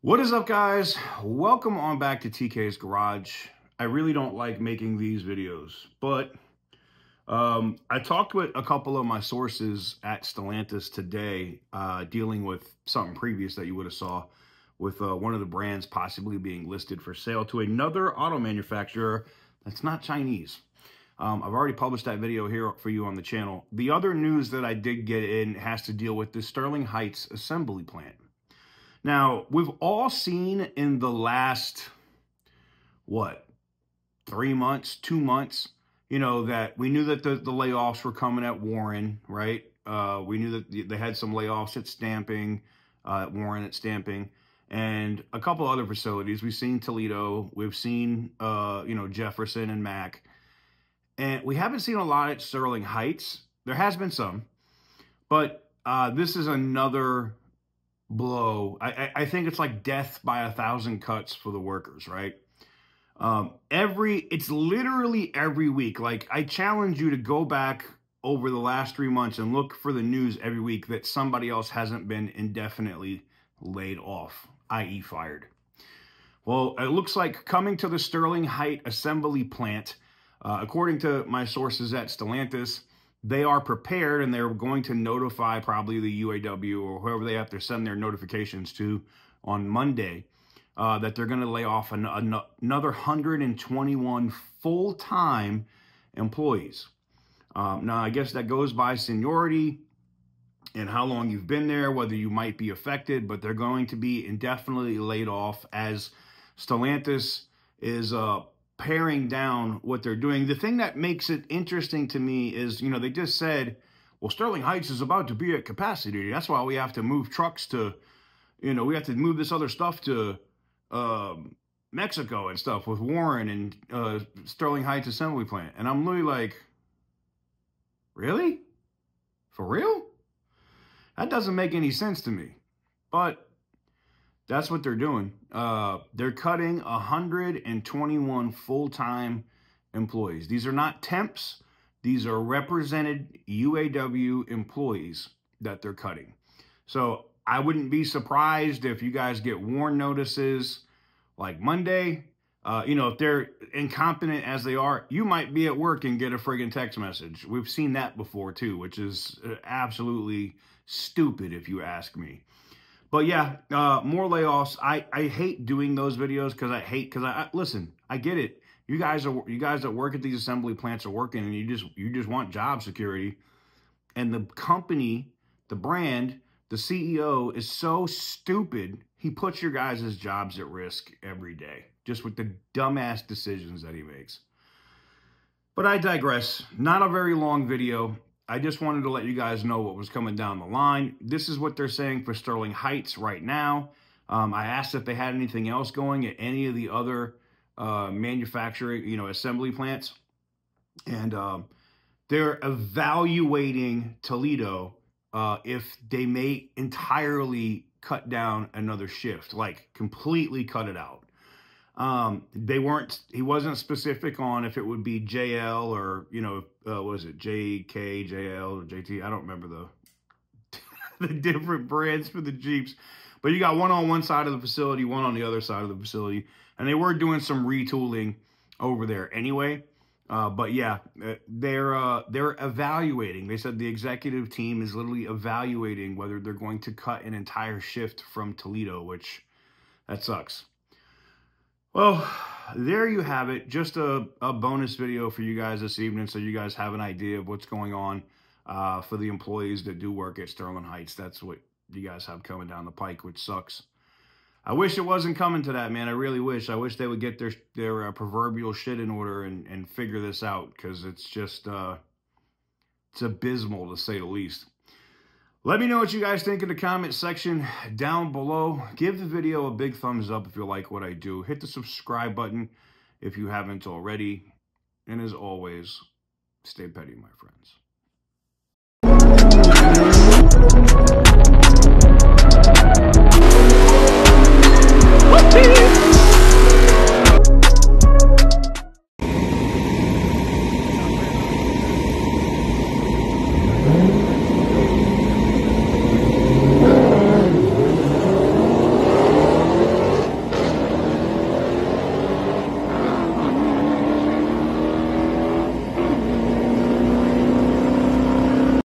What is up, guys? Welcome on back to TK's Garage. I really don't like making these videos, but I talked with a couple of my sources at Stellantis today, dealing with something previous that you would have saw with one of the brands possibly being listed for sale to another auto manufacturer that's not Chinese. I've already published that video here for you on the channel. The other news that I did get in has to deal with the Sterling Heights assembly plant. Now, we've all seen in the last, 3 months, 2 months, that we knew that the layoffs were coming at Warren, right? We knew that they had some layoffs at Stamping, Warren at Stamping, and a couple other facilities. We've seen Toledo, we've seen, Jefferson and Mack, and we haven't seen a lot at Sterling Heights. There has been some, but this is another blow. I think it's like death by 1,000 cuts for the workers, right? It's literally every week. Like, I challenge you to go back over the last 3 months and look for the news every week that somebody else hasn't been indefinitely laid off, i.e. fired. Well, it looks like coming to the Sterling Heights assembly plant, according to my sources at Stellantis, they are prepared and they're going to notify probably the UAW or whoever they have to send their notifications to on Monday that they're going to lay off another 121 full-time employees. Now, I guess that goes by seniority and how long you've been there, whether you might be affected, but they're going to be indefinitely laid off as Stellantis is paring down what they're doing. The thing that makes it interesting to me is, they just said, well, Sterling Heights is about to be at capacity. That's why we have to move trucks to, we have to move this other stuff to Mexico and stuff with Warren and Sterling Heights assembly plant. And I'm really like, really? For real? That doesn't make any sense to me. But that's what they're doing. They're cutting 121 full-time employees. These are not temps. These are represented UAW employees that they're cutting. So I wouldn't be surprised if you guys get warn notices like Monday. If they're incompetent as they are, you might be at work and get a friggin' text message. We've seen that before too, which is absolutely stupid if you ask me. But yeah, more layoffs. I hate doing those videos because listen, I get it. You guys that work at these assembly plants are working, and you just want job security. And the company, the brand, the CEO is so stupid. He puts your guys' jobs at risk every day, just with the dumbass decisions that he makes. But I digress. Not a very long video. I just wanted to let you guys know what was coming down the line. This is what they're saying for Sterling Heights right now. I asked if they had anything else going at any of the other manufacturing, assembly plants. And they're evaluating Toledo if they may entirely cut down another shift, like completely cut it out. He wasn't specific on if it would be JL or, was it JK, JL, or JT? I don't remember the different brands for the Jeeps. But you got one on one side of the facility, one on the other side of the facility. And they were doing some retooling over there anyway. But yeah, they're evaluating. They said the executive team is literally evaluating whether they're going to cut an entire shift from Toledo, which that sucks. Well, there you have it. Just a bonus video for you guys this evening so you guys have an idea of what's going on for the employees that do work at Sterling Heights. That's what you guys have coming down the pike, which sucks. I wish it wasn't coming to that, man. I really wish. I wish they would get their proverbial shit in order and figure this out, because it's just it's abysmal, to say the least. Let me know what you guys think in the comment section down below. Give the video a big thumbs up if you like what I do. Hit the subscribe button if you haven't already. And as always, stay petty, my friends.